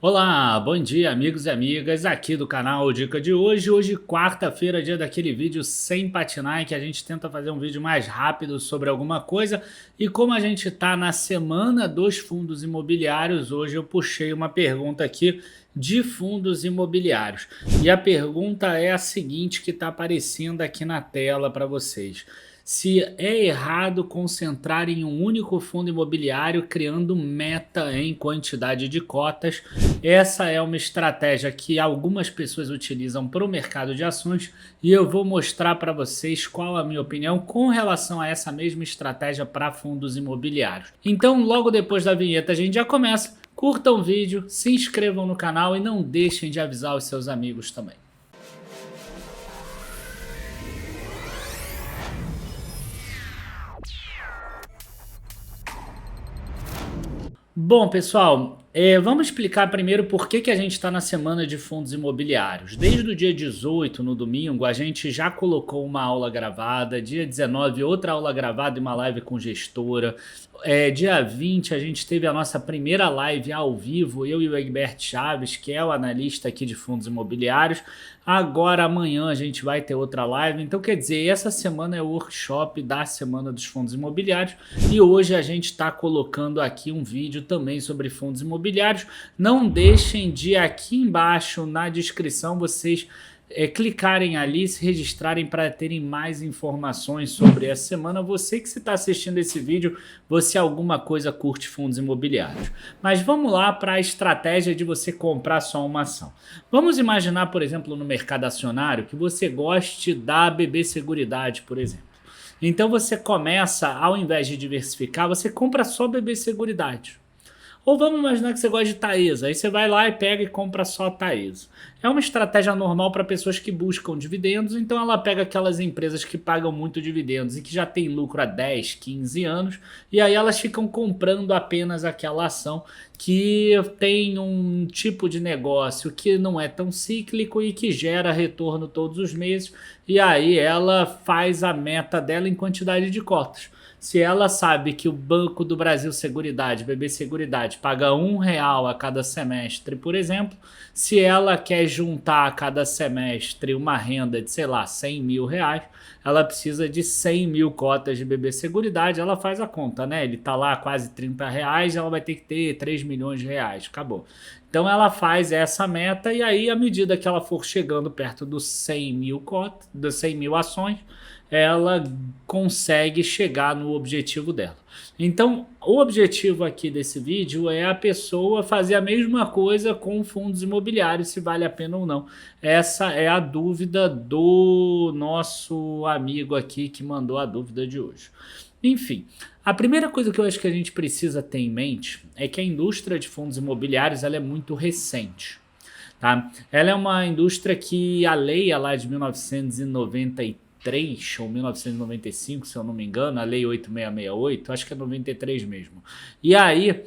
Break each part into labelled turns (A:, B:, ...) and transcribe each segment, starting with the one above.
A: Olá, bom dia amigos e amigas aqui do canal Dica de Hoje. Hoje, quarta-feira, dia daquele vídeo sem patinar, em que a gente tenta fazer um vídeo mais rápido sobre alguma coisa. E como a gente está na semana dos fundos imobiliários, hoje eu puxei uma pergunta aqui de fundos imobiliários. E a pergunta é a seguinte, que está aparecendo aqui na tela para vocês: se é errado concentrar em um único fundo imobiliário, criando meta em quantidade de cotas. Essa é uma estratégia que algumas pessoas utilizam para o mercado de ações e eu vou mostrar para vocês qual a minha opinião com relação a essa mesma estratégia para fundos imobiliários. Então, logo depois da vinheta, a gente já começa. Curtam o vídeo, se inscrevam no canal e não deixem de avisar os seus amigos também. Bom, pessoal, vamos explicar primeiro por que a gente está na semana de fundos imobiliários. Desde o dia 18, no domingo, a gente já colocou uma aula gravada, dia 19, outra aula gravada e uma live com gestora. Dia 20, a gente teve a nossa primeira live ao vivo, eu e o Egberto Chaves, que é o analista aqui de fundos imobiliários. Agora, amanhã, a gente vai ter outra live. Então, quer dizer, essa semana é o workshop da Semana dos Fundos Imobiliários. E hoje a gente está colocando aqui um vídeo também sobre fundos imobiliários. Não deixem de aqui embaixo na descrição vocês clicarem ali, se registrarem para terem mais informações sobre essa semana. Você que está assistindo esse vídeo, você alguma coisa curte fundos imobiliários. Mas vamos lá para a estratégia de você comprar só uma ação. Vamos imaginar, por exemplo, no mercado acionário, que você goste da BB Seguridade, por exemplo. Então você começa, ao invés de diversificar, você compra só BB Seguridade. Ou vamos imaginar que você gosta de Taesa, aí você vai lá e pega e compra só a Taesa. É uma estratégia normal para pessoas que buscam dividendos, então ela pega aquelas empresas que pagam muito dividendos e que já tem lucro há 10, 15 anos, e aí elas ficam comprando apenas aquela ação que tem um tipo de negócio que não é tão cíclico e que gera retorno todos os meses, e aí ela faz a meta dela em quantidade de cotas. Se ela sabe que o Banco do Brasil Seguridade, BB Seguridade, paga R$ 1 a cada semestre, por exemplo, se ela quer juntar a cada semestre uma renda de, sei lá, R$ 100 mil, ela precisa de 100 mil cotas de BB Seguridade, ela faz a conta, né? Ele tá lá quase R$ 30, ela vai ter que ter 3 milhões de reais, acabou. Então ela faz essa meta e aí, à medida que ela for chegando perto dos 100 mil cotas, das 100 mil ações, ela consegue chegar no objetivo dela. Então, o objetivo aqui desse vídeo é a pessoa fazer a mesma coisa com fundos imobiliários, se vale a pena ou não. Essa é a dúvida do nosso amigo aqui que mandou a dúvida de hoje. Enfim, a primeira coisa que eu acho que a gente precisa ter em mente é que a indústria de fundos imobiliários ela é muito recente. Tá? Ela é uma indústria que a lei é lá de 1993 ou 1995, se eu não me engano, a lei 8668, acho que é 93 mesmo. E aí,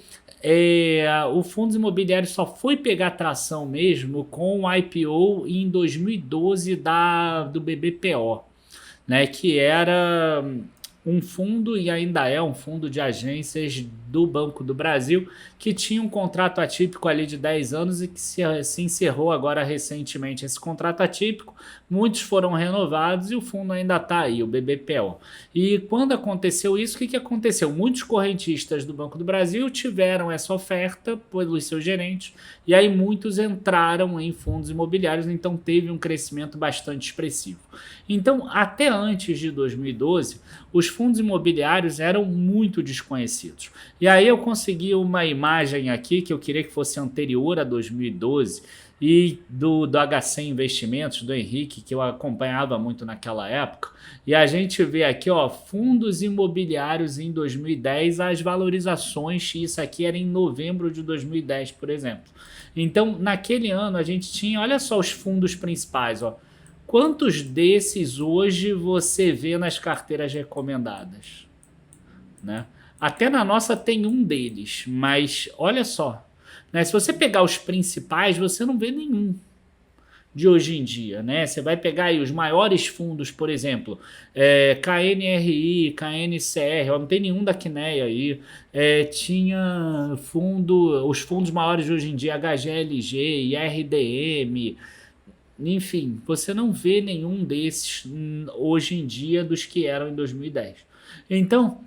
A: o fundos imobiliários só foi pegar tração mesmo com o IPO em 2012 do BBPO, né, que era um fundo e ainda é um fundo de agências do Banco do Brasil que tinha um contrato atípico ali de 10 anos e que se encerrou agora recentemente esse contrato atípico. Muitos foram renovados e o fundo ainda está aí, o BBPO. E quando aconteceu isso, o que aconteceu? Muitos correntistas do Banco do Brasil tiveram essa oferta pelos seus gerentes e aí muitos entraram em fundos imobiliários, então teve um crescimento bastante expressivo. Então, até antes de 2012, os fundos imobiliários eram muito desconhecidos. E aí eu consegui uma imagem aqui que eu queria que fosse anterior a 2012 e do HC Investimentos, do Henrique, que eu acompanhava muito naquela época. E a gente vê aqui, ó, fundos imobiliários em 2010, as valorizações, isso aqui era em novembro de 2010, por exemplo. Então, naquele ano a gente tinha, olha só os fundos principais, ó. Quantos desses hoje você vê nas carteiras recomendadas? Né? Até na nossa tem um deles, mas olha só. Né? Se você pegar os principais, você não vê nenhum. de hoje em dia, né? Você vai pegar aí os maiores fundos, por exemplo, KNRI, KNCR, ó, não tem nenhum da Quineia aí, tinha os fundos maiores de hoje em dia, HGLG, IRDM, enfim, você não vê nenhum desses hoje em dia dos que eram em 2010. Então,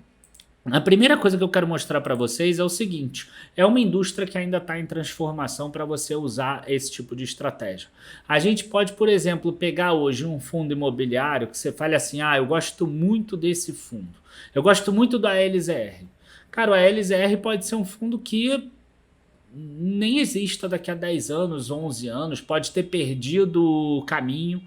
A: a primeira coisa que eu quero mostrar para vocês é o seguinte: é uma indústria que ainda está em transformação para você usar esse tipo de estratégia. A gente pode, por exemplo, pegar hoje um fundo imobiliário que você fale assim: eu gosto muito desse fundo, eu gosto muito da LZR. Cara, a LZR pode ser um fundo que nem exista daqui a 10 anos, 11 anos, pode ter perdido o caminho.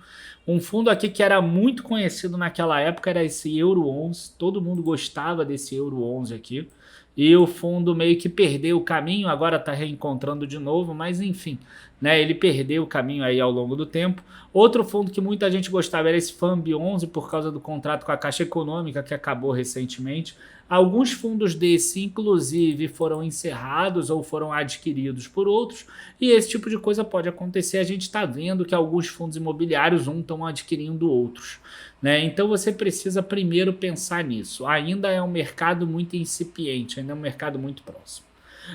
A: Um fundo aqui que era muito conhecido naquela época era esse Euro 11, todo mundo gostava desse Euro 11 aqui, e o fundo meio que perdeu o caminho, agora está reencontrando de novo, mas enfim, né, ele perdeu o caminho aí ao longo do tempo. Outro fundo que muita gente gostava era esse FAMB 11 por causa do contrato com a Caixa Econômica que acabou recentemente. Alguns fundos desses, inclusive, foram encerrados ou foram adquiridos por outros, e esse tipo de coisa pode acontecer. A gente está vendo que alguns fundos imobiliários estão adquirindo outros, né? Então você precisa primeiro pensar nisso. Ainda é um mercado muito incipiente, ainda é um mercado muito próximo.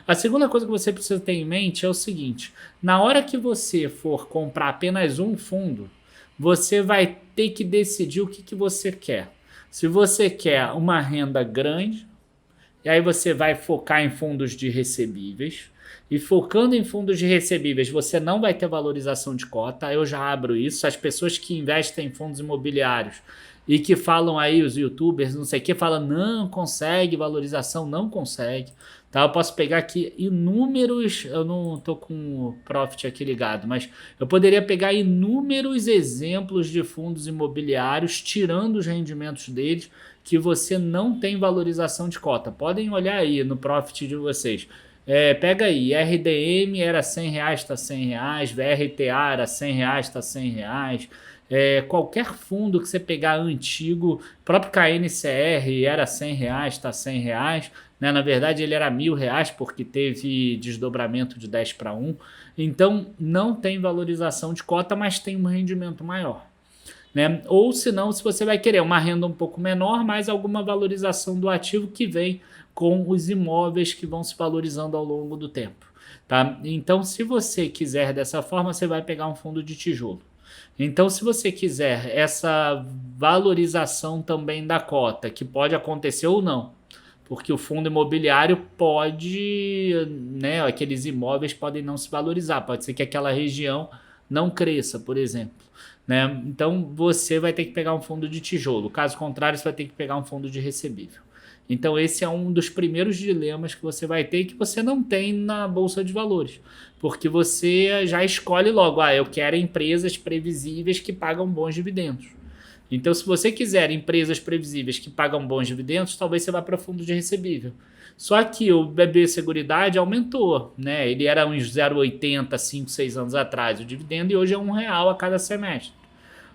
A: A segunda coisa que você precisa ter em mente é o seguinte: na hora que você for comprar apenas um fundo, você vai ter que decidir o que você quer. Se você quer uma renda grande, e aí você vai focar em fundos de recebíveis, e focando em fundos de recebíveis você não vai ter valorização de cota. Eu já abro isso. As pessoas que investem em fundos imobiliários e que falam aí, os youtubers, não sei o que, falam não consegue valorização, não consegue. Tá? Eu posso pegar aqui inúmeros, eu não estou com o Profit aqui ligado, mas eu poderia pegar inúmeros exemplos de fundos imobiliários, tirando os rendimentos deles, que você não tem valorização de cota. Podem olhar aí no Profit de vocês. Pega aí, RDM era R$100, está R$100, VRTA era R$100, está R$100, qualquer fundo que você pegar antigo, próprio KNCR era R$100, está R$100, né? Na verdade ele era R$1.000 porque teve desdobramento de 10 para 1, então não tem valorização de cota, mas tem um rendimento maior. Né? Ou se não, se você vai querer uma renda um pouco menor, mas alguma valorização do ativo que vem com os imóveis que vão se valorizando ao longo do tempo. Tá? Então, se você quiser dessa forma, você vai pegar um fundo de tijolo. Então, se você quiser essa valorização também da cota, que pode acontecer ou não, porque o fundo imobiliário pode, né, aqueles imóveis podem não se valorizar, pode ser que aquela região não cresça, por exemplo. Né? Então você vai ter que pegar um fundo de tijolo, caso contrário você vai ter que pegar um fundo de recebível. Então esse é um dos primeiros dilemas que você vai ter, que você não tem na Bolsa de Valores, porque você já escolhe logo, eu quero empresas previsíveis que pagam bons dividendos. Então se você quiser empresas previsíveis que pagam bons dividendos, talvez você vá para fundo de recebível. Só que o BB Seguridade aumentou, né? Ele era uns 0,80 5, 6 anos atrás o dividendo, e hoje é R$1 a cada semestre.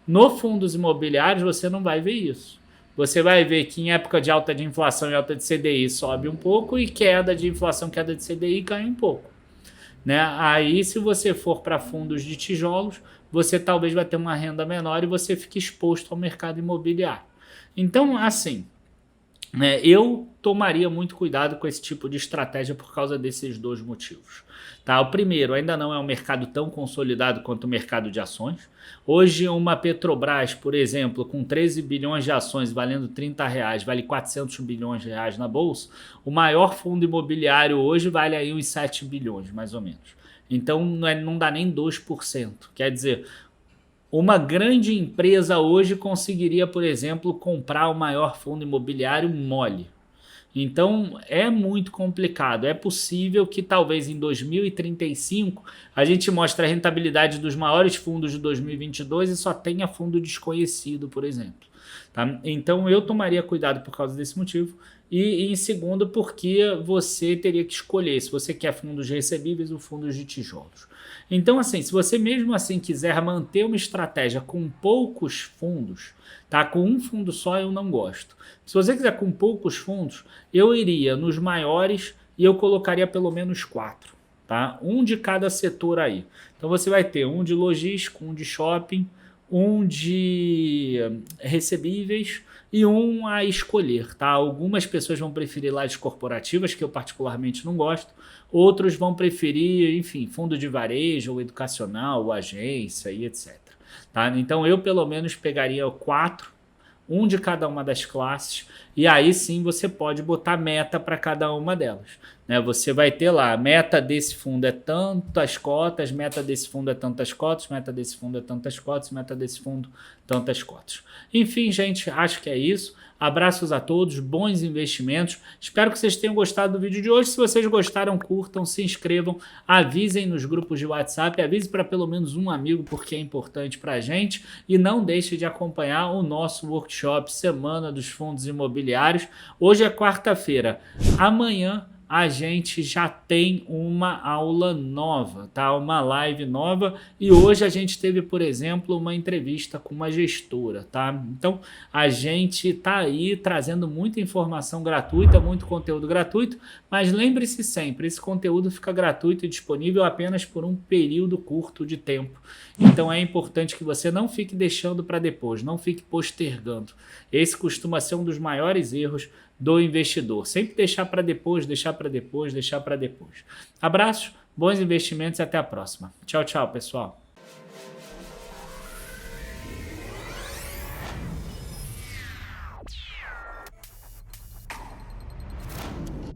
A: No fundos imobiliários você não vai ver isso. Você vai ver que em época de alta de inflação e alta de CDI sobe um pouco, e queda de inflação, queda de CDI cai um pouco. Né? Aí se você for para fundos de tijolos, você talvez vai ter uma renda menor e você fica exposto ao mercado imobiliário. Então, assim, eu tomaria muito cuidado com esse tipo de estratégia por causa desses dois motivos. Tá? O primeiro, ainda não é um mercado tão consolidado quanto o mercado de ações. Hoje uma Petrobras, por exemplo, com 13 bilhões de ações valendo R$30, vale 400 bilhões de reais na bolsa. O maior fundo imobiliário hoje vale aí uns 7 bilhões, mais ou menos. Então não dá nem 2%. Quer dizer, uma grande empresa hoje conseguiria, por exemplo, comprar o maior fundo imobiliário mole. Então é muito complicado. É possível que talvez em 2035 a gente mostre a rentabilidade dos maiores fundos de 2022 e só tenha fundo desconhecido, por exemplo. Tá? Então eu tomaria cuidado por causa desse motivo. E em segundo, porque você teria que escolher se você quer fundos recebíveis ou fundos de tijolos. Então, assim, se você mesmo assim quiser manter uma estratégia com poucos fundos, tá? Com um fundo só eu não gosto. Se você quiser com poucos fundos, eu iria nos maiores e eu colocaria pelo menos 4. tá? Um de cada setor aí. Então você vai ter um de logístico, um de shopping, um de recebíveis e um a escolher, tá? Algumas pessoas vão preferir lajes corporativas, que eu particularmente não gosto, outros vão preferir, enfim, fundo de varejo, ou educacional, ou agência e etc. Tá? Então eu pelo menos pegaria 4, um de cada uma das classes, e aí sim você pode botar meta para cada uma delas. Né? Você vai ter lá, a meta desse fundo é tantas cotas, meta desse fundo é tantas cotas, meta desse fundo é tantas cotas, meta desse fundo tantas cotas. Enfim, gente, acho que é isso. Abraços a todos, bons investimentos. Espero que vocês tenham gostado do vídeo de hoje. Se vocês gostaram, curtam, se inscrevam, avisem nos grupos de WhatsApp, avise para pelo menos um amigo, porque é importante para a gente. E não deixe de acompanhar o nosso workshop Semana dos Fundos Imobiliários. Hoje é quarta-feira. Amanhã a gente já tem uma aula nova, tá? Uma live nova, e hoje a gente teve, por exemplo, uma entrevista com uma gestora, tá? Então, a gente tá aí trazendo muita informação gratuita, muito conteúdo gratuito, mas lembre-se sempre, esse conteúdo fica gratuito e disponível apenas por um período curto de tempo. Então, é importante que você não fique deixando para depois, não fique postergando. Esse costuma ser um dos maiores erros do investidor. Sempre deixar para depois, deixar para depois, deixar para depois. Abraços, bons investimentos e até a próxima. Tchau, tchau, pessoal.